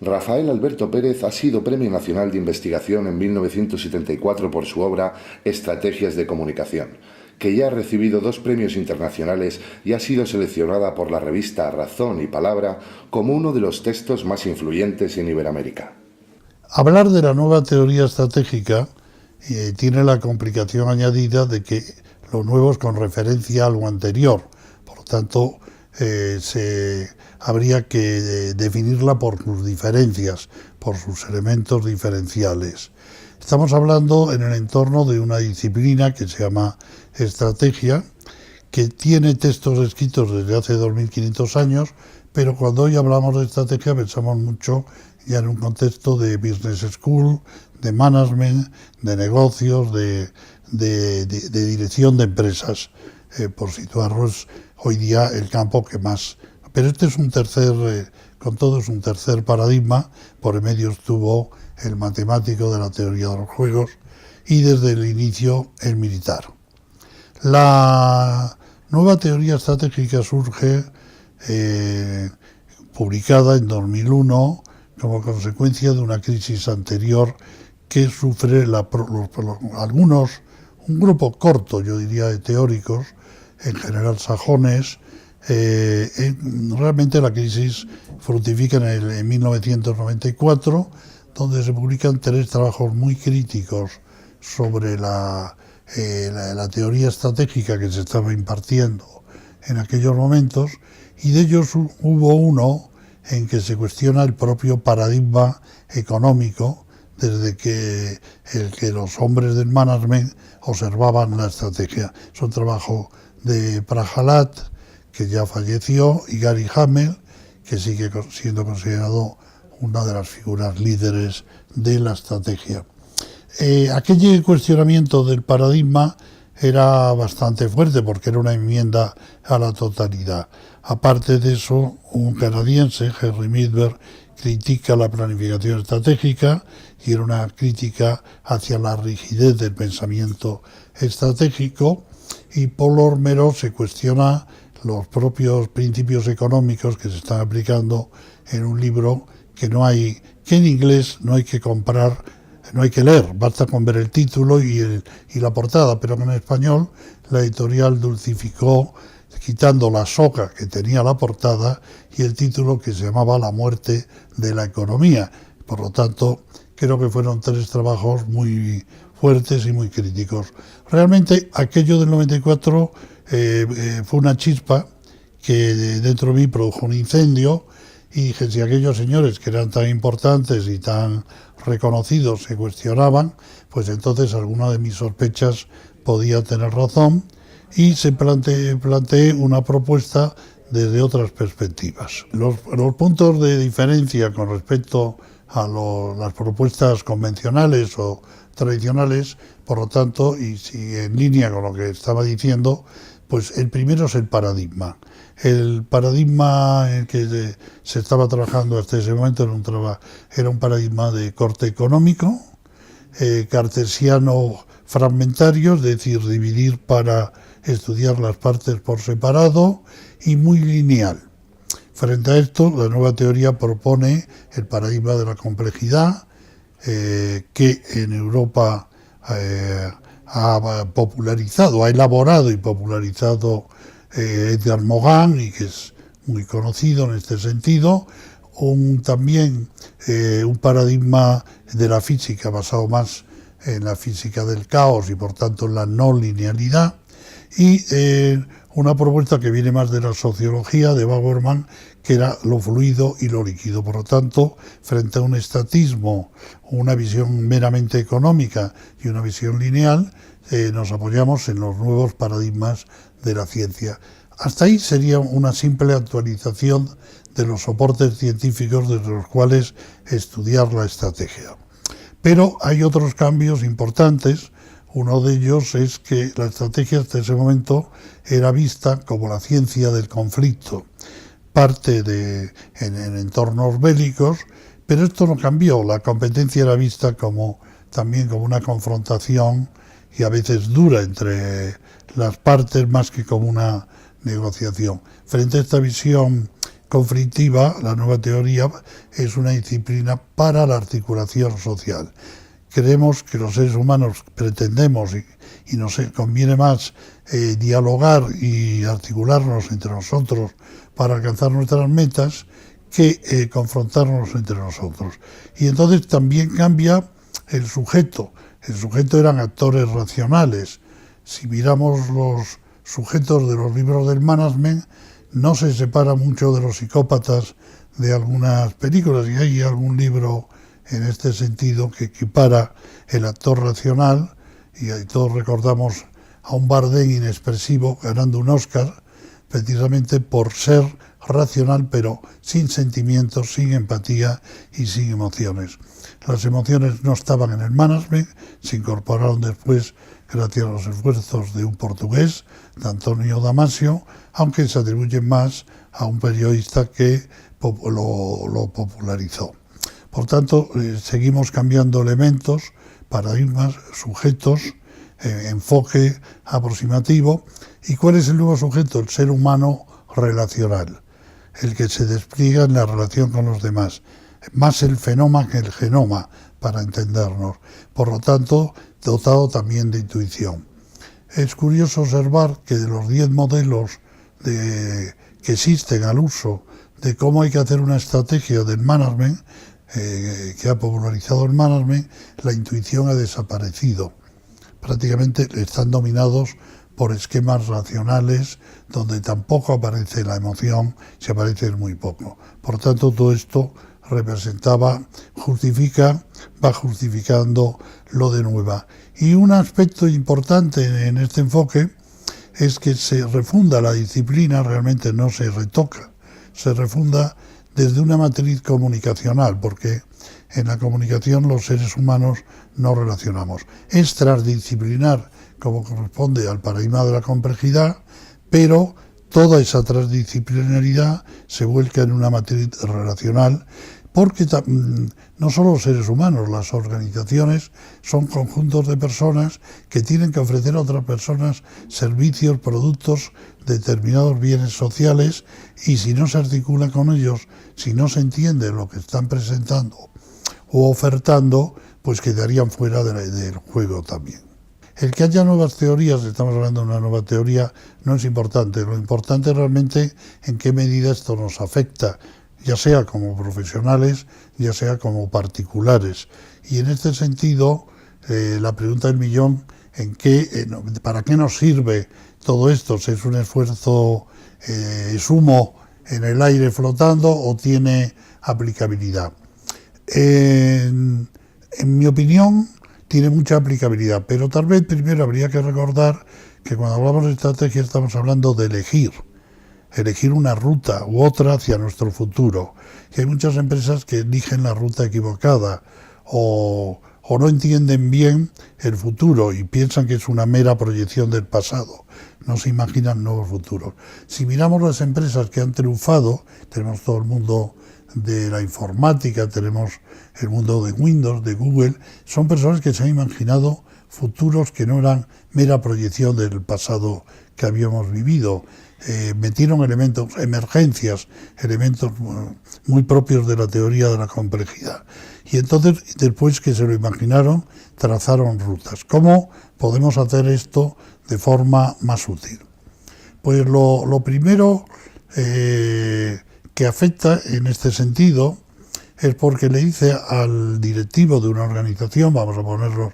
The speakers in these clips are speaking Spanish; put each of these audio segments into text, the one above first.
Rafael Alberto Pérez ha sido Premio Nacional de Investigación en 1974 por su obra Estrategias de Comunicación, que ya ha recibido 2 premios internacionales y ha sido seleccionada por la revista Razón y Palabra como uno de los textos más influyentes en Iberoamérica. Hablar de la nueva teoría estratégica tiene la complicación añadida de que lo nuevo es con referencia a lo anterior, por lo tanto habría que definirla por sus diferencias, por sus elementos diferenciales. Estamos hablando en el entorno de una disciplina que se llama estrategia, que tiene textos escritos desde hace 2500 años, pero cuando hoy hablamos de estrategia pensamos mucho ya en un contexto de business school, de management, de negocios, de dirección de empresas, por situarnos hoy día el campo que más. Pero este es un tercer, con todo es un tercer paradigma. Por el medio estuvo el matemático de la teoría de los juegos y desde el inicio el militar. La nueva teoría estratégica surge publicada en 2001 como consecuencia de una crisis anterior que sufre un grupo corto, yo diría, de teóricos, en general sajones. Realmente la crisis fructifica en 1994, donde se publican 3 trabajos muy críticos sobre la teoría estratégica que se estaba impartiendo en aquellos momentos, y de ellos hubo uno en que se cuestiona el propio paradigma económico desde que los hombres del management observaban la estrategia. Es un trabajo de Prahalat, que ya falleció, y Gary Hamel, que sigue siendo considerado una de las figuras líderes de la estrategia. Aquel cuestionamiento del paradigma era bastante fuerte porque era una enmienda a la totalidad. Aparte de eso, un canadiense, Henry Midler, critica la planificación estratégica y era una crítica hacia la rigidez del pensamiento estratégico, y Paul Ormerod se cuestiona los propios principios económicos que se están aplicando en un libro que en inglés no hay que comprar, no hay que leer, basta con ver el título y la portada, pero en español la editorial dulcificó quitando la soga que tenía la portada y el título, que se llamaba La muerte de la economía. Por lo tanto, creo que fueron 3 trabajos muy fuertes y muy críticos. Realmente aquello del 94 fue una chispa que dentro de mí produjo un incendio, y dije, si aquellos señores que eran tan importantes y tan reconocidos se cuestionaban, pues entonces alguna de mis sospechas podía tener razón, y se planteé una propuesta desde otras perspectivas. Los puntos de diferencia con respecto a las propuestas convencionales o tradicionales, por lo tanto, y si en línea con lo que estaba diciendo, pues el primero es el paradigma. El paradigma en que se estaba trabajando hasta ese momento era un paradigma de corte económico, cartesiano fragmentario, es decir, dividir para estudiar las partes por separado, y muy lineal. Frente a esto, la nueva teoría propone el paradigma de la complejidad, que en Europa ha elaborado y popularizado Edgar Morin, y que es muy conocido en este sentido. También un paradigma de la física basado más en la física del caos y por tanto en la no linealidad, y una propuesta que viene más de la sociología de Baberman, que era lo fluido y lo líquido. Por lo tanto, frente a un estatismo, una visión meramente económica y una visión lineal, nos apoyamos en los nuevos paradigmas de la ciencia. Hasta ahí sería una simple actualización de los soportes científicos desde los cuales estudiar la estrategia. Pero hay otros cambios importantes. Uno de ellos es que la estrategia hasta ese momento era vista como la ciencia del conflicto, en entornos bélicos, pero esto no cambió. La competencia era vista también como una confrontación, y a veces dura, entre las partes, más que como una negociación. Frente a esta visión conflictiva, la nueva teoría es una disciplina para la articulación social. Creemos que los seres humanos pretendemos y nos conviene más dialogar y articularnos entre nosotros para alcanzar nuestras metas que confrontarnos entre nosotros. Y entonces también cambia el sujeto. El sujeto eran actores racionales. Si miramos los sujetos de los libros del management, no se separa mucho de los psicópatas de algunas películas, y hay algún libro en este sentido que equipara el actor racional, y ahí todos recordamos a un Bardem inexpresivo ganando un Oscar precisamente por ser racional pero sin sentimientos, sin empatía y sin emociones. Las emociones no estaban en el management, se incorporaron después gracias a los esfuerzos de un portugués, de Antonio Damasio, aunque se atribuyen más a un periodista que lo popularizó. Por tanto, seguimos cambiando elementos, paradigmas, sujetos, enfoque aproximativo. ¿Y cuál es el nuevo sujeto? El ser humano relacional, el que se despliega en la relación con los demás, más el fenómeno que el genoma, para entendernos. Por lo tanto, dotado también de intuición. Es curioso observar que de los 10 modelos que existen al uso de cómo hay que hacer una estrategia del management, que ha popularizado el management, la intuición ha desaparecido. Prácticamente están dominados por esquemas racionales donde tampoco aparece la emoción, se aparece muy poco. Por tanto, todo esto va justificando lo de nueva. Y un aspecto importante en este enfoque es que se refunda la disciplina, realmente no se retoca, se refunda desde una matriz comunicacional, porque en la comunicación los seres humanos no relacionamos. Es transdisciplinar, como corresponde al paradigma de la complejidad, pero toda esa transdisciplinaridad se vuelca en una matriz relacional, porque no solo los seres humanos, las organizaciones son conjuntos de personas que tienen que ofrecer a otras personas servicios, productos, determinados bienes sociales, y si no se articula con ellos, si no se entiende lo que están presentando o ofertando, pues quedarían fuera del juego también. El que haya nuevas teorías, estamos hablando de una nueva teoría, no es importante. Lo importante es realmente en qué medida esto nos afecta, ya sea como profesionales, ya sea como particulares. Y en este sentido, la pregunta del millón, ¿para qué nos sirve todo esto? ¿Si es un esfuerzo, es humo en el aire flotando o tiene aplicabilidad? En mi opinión, tiene mucha aplicabilidad, pero tal vez primero habría que recordar que cuando hablamos de estrategia estamos hablando de elegir una ruta u otra hacia nuestro futuro. Y hay muchas empresas que eligen la ruta equivocada o no entienden bien el futuro y piensan que es una mera proyección del pasado. No se imaginan nuevos futuros. Si miramos las empresas que han triunfado, tenemos todo el mundo de la informática, tenemos el mundo de Windows, de Google, son personas que se han imaginado futuros que no eran mera proyección del pasado que habíamos vivido. Metieron elementos, emergencias, elementos muy propios de la teoría de la complejidad. Y entonces, después que se lo imaginaron, trazaron rutas. ¿Cómo podemos hacer esto de forma más útil? Pues lo primero que afecta en este sentido es porque le dice al directivo de una organización, vamos a ponerlo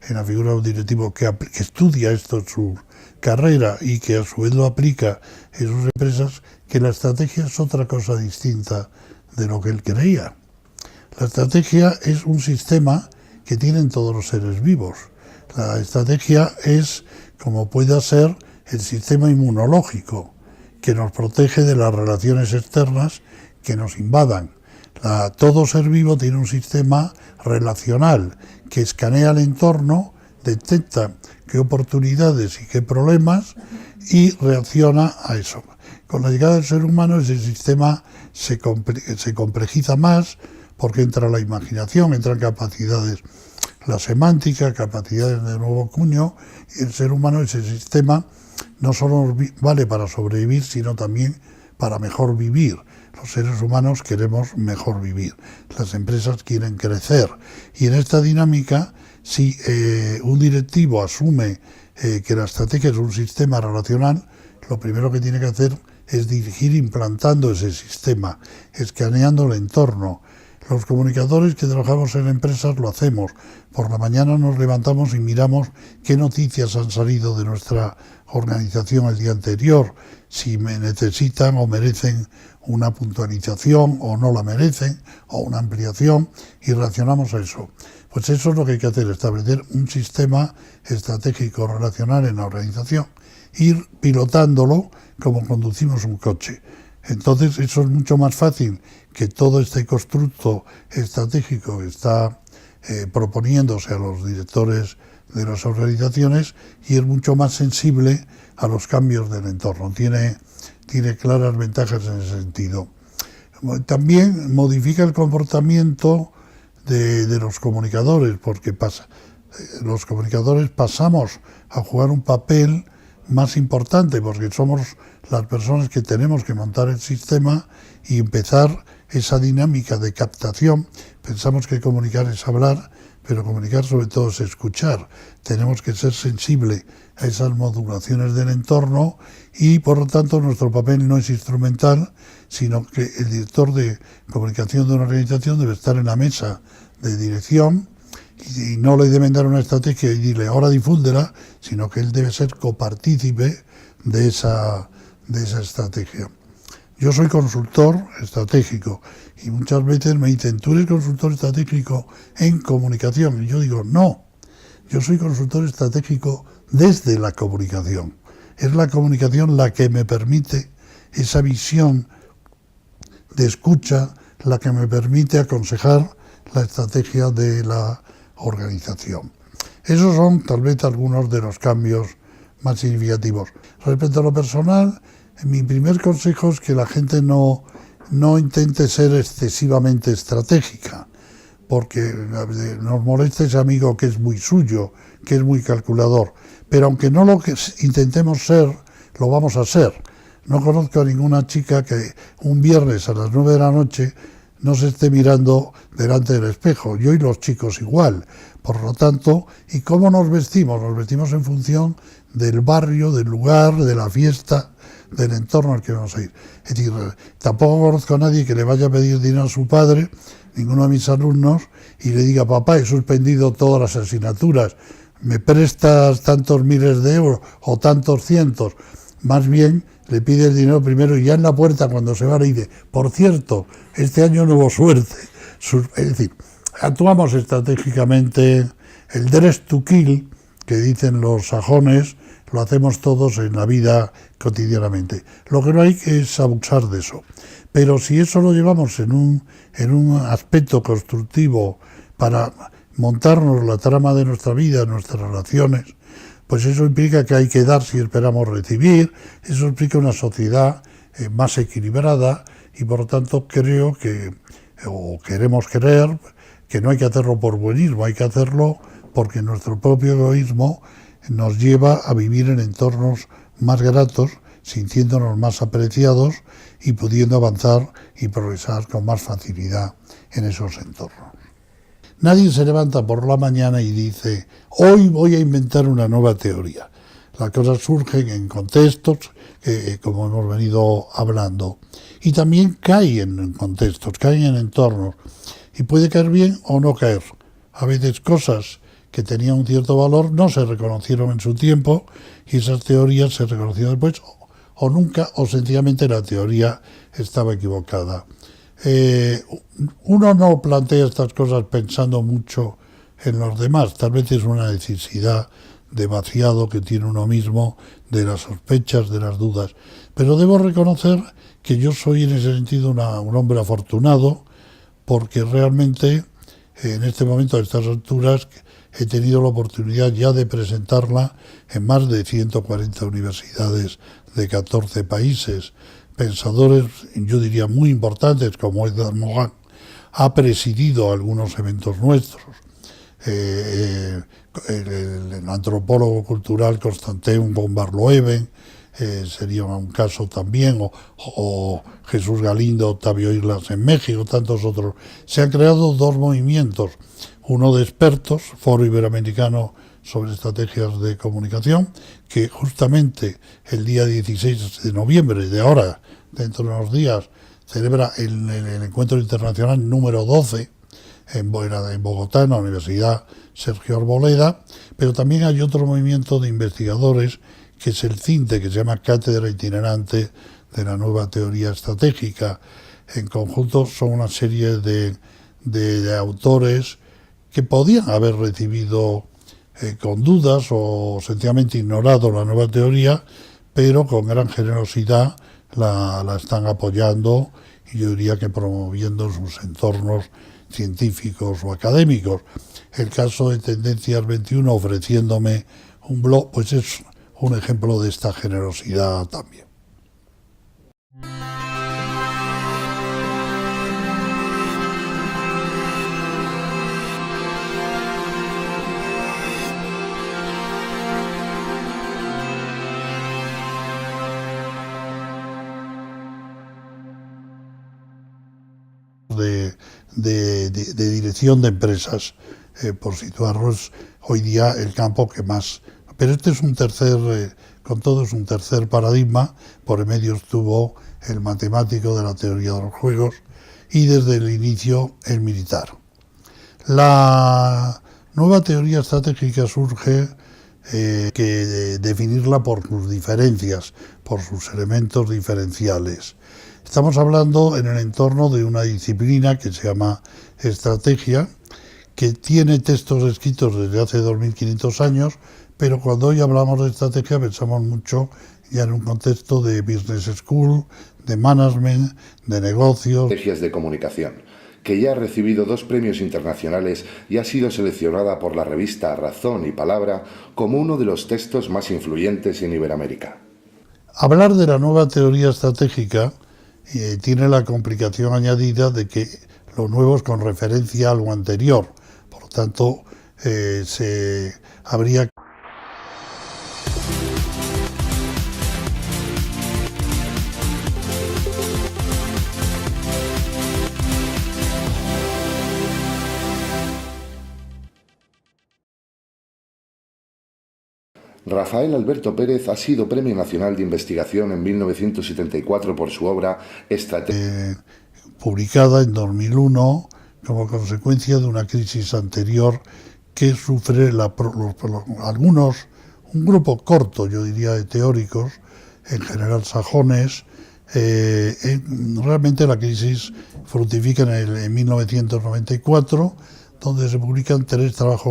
en la figura de un directivo que estudia esto en su carrera y que a su vez lo aplica en sus empresas, que la estrategia es otra cosa distinta de lo que él creía. La estrategia es un sistema que tienen todos los seres vivos. La estrategia es, como pueda ser, el sistema inmunológico, que nos protege de las relaciones externas que nos invadan. Todo ser vivo tiene un sistema relacional que escanea el entorno, detecta qué oportunidades y qué problemas y reacciona a eso. Con la llegada del ser humano ese sistema se complejiza más porque entra la imaginación, entran capacidades, la semántica, capacidades de nuevo cuño, y el ser humano, ese sistema, no solo vale para sobrevivir, sino también para mejor vivir. Los seres humanos queremos mejor vivir, las empresas quieren crecer. Y en esta dinámica, si un directivo asume que la estrategia es un sistema relacional, lo primero que tiene que hacer es dirigir implantando ese sistema, escaneando el entorno. Los comunicadores que trabajamos en empresas lo hacemos. Por la mañana nos levantamos y miramos qué noticias han salido de nuestra organización el día anterior, si me necesitan o merecen una puntualización o no la merecen, o una ampliación, y reaccionamos a eso. Pues eso es lo que hay que hacer, establecer un sistema estratégico relacional en la organización, ir pilotándolo como conducimos un coche. Entonces eso es mucho más fácil que todo este constructo estratégico que está proponiéndose a los directores de las organizaciones, y es mucho más sensible a los cambios del entorno. Tiene claras ventajas en ese sentido. También modifica el comportamiento de los comunicadores, porque los comunicadores pasamos a jugar un papel más importante, porque somos las personas que tenemos que montar el sistema y empezar esa dinámica de captación. Pensamos que comunicar es hablar, pero comunicar sobre todo es escuchar. Tenemos que ser sensibles a esas modulaciones del entorno y, por lo tanto, nuestro papel no es instrumental, sino que el director de comunicación de una organización debe estar en la mesa de dirección y no le deben dar una estrategia y decirle ahora difúndela, sino que él debe ser copartícipe de esa estrategia. Yo soy consultor estratégico y muchas veces me dicen, ¿tú eres consultor estratégico en comunicación? Y yo digo, no, yo soy consultor estratégico desde la comunicación. Es la comunicación la que me permite esa visión de escucha, la que me permite aconsejar la estrategia de la organización. Esos son tal vez algunos de los cambios más significativos. Respecto a lo personal, mi primer consejo es que la gente no intente ser excesivamente estratégica, porque nos molesta ese amigo que es muy suyo, que es muy calculador, pero aunque no lo que intentemos ser, lo vamos a ser. No conozco a ninguna chica que un viernes a las 9 de la noche no se esté mirando delante del espejo. Yo y los chicos igual. Por lo tanto, ¿y cómo nos vestimos? Nos vestimos en función del barrio, del lugar, de la fiesta, del entorno al que vamos a ir. Es decir, tampoco conozco a nadie que le vaya a pedir dinero a su padre, ninguno de mis alumnos, y le diga, papá, he suspendido todas las asignaturas, ¿me prestas tantos miles de euros o tantos cientos? Más bien, le pide el dinero primero y ya en la puerta, cuando se va, le dice, por cierto, este año no hubo suerte. Es decir, actuamos estratégicamente. El dress to kill, que dicen los sajones, lo hacemos todos en la vida cotidianamente. Lo que no hay es abusar de eso. Pero si eso lo llevamos en un aspecto constructivo para montarnos la trama de nuestra vida, nuestras relaciones, pues eso implica que hay que dar si esperamos recibir, eso implica una sociedad más equilibrada y por lo tanto creo que, o queremos creer, que no hay que hacerlo por buenismo, hay que hacerlo porque nuestro propio egoísmo nos lleva a vivir en entornos más gratos, sintiéndonos más apreciados y pudiendo avanzar y progresar con más facilidad en esos entornos. Nadie se levanta por la mañana y dice, hoy voy a inventar una nueva teoría. Las cosas surgen en contextos, como hemos venido hablando, y también caen en contextos, caen en entornos, y puede caer bien o no caer. A veces cosas que tenían un cierto valor no se reconocieron en su tiempo y esas teorías se reconocieron después o nunca, o sencillamente la teoría estaba equivocada. Uno no plantea estas cosas pensando mucho en los demás, tal vez es una necesidad de vaciado que tiene uno mismo, de las sospechas, de las dudas, pero debo reconocer que yo soy en ese sentido un hombre afortunado, porque realmente en este momento, a estas alturas, he tenido la oportunidad ya de presentarla en más de 140 universidades de 14 países. Pensadores, yo diría, muy importantes, como Edgar Morin, ha presidido algunos eventos nuestros. El antropólogo cultural Constantin von Barloeven, sería un caso también, o Jesús Galindo, Octavio Islas en México, tantos otros. Se han creado dos movimientos, uno de expertos, Foro Iberoamericano sobre Estrategias de Comunicación, que justamente el día 16 de noviembre de ahora, dentro de unos días, celebra el encuentro internacional número 12 en Bogotá, en la Universidad Sergio Arboleda, pero también hay otro movimiento de investigadores que es el CINTE, que se llama Cátedra Itinerante de la Nueva Teoría Estratégica. En conjunto son una serie de autores que podían haber recibido con dudas o sencillamente ignorado la nueva teoría, pero con gran generosidad la están apoyando y yo diría que promoviendo sus entornos científicos o académicos. El caso de Tendencias 21 ofreciéndome un blog, pues es un ejemplo de esta generosidad también. De dirección de empresas, por situarlos hoy día el campo que más. Pero este es un tercer, con todo es un tercer paradigma. Por en medio estuvo el matemático de la teoría de los juegos y desde el inicio el militar. La nueva teoría estratégica surge que definirla por sus diferencias, por sus elementos diferenciales. Estamos hablando en el entorno de una disciplina que se llama estrategia, que tiene textos escritos desde hace 2500 años, pero cuando hoy hablamos de estrategia pensamos mucho ya en un contexto de business school, de management, de negocios. Estrategias de comunicación, que ya ha recibido 2 premios internacionales y ha sido seleccionada por la revista Razón y Palabra como uno de los textos más influyentes en Iberoamérica. Hablar de la nueva teoría estratégica tiene la complicación añadida de que lo nuevo es con referencia a lo anterior, por lo tanto habría Rafael Alberto Pérez ha sido Premio Nacional de Investigación en 1974 por su obra Estrategia. Publicada en 2001 como consecuencia de una crisis anterior que sufre un grupo corto, yo diría, de teóricos, en general sajones. Realmente la crisis fructifica en 1994, donde se publican 3 trabajos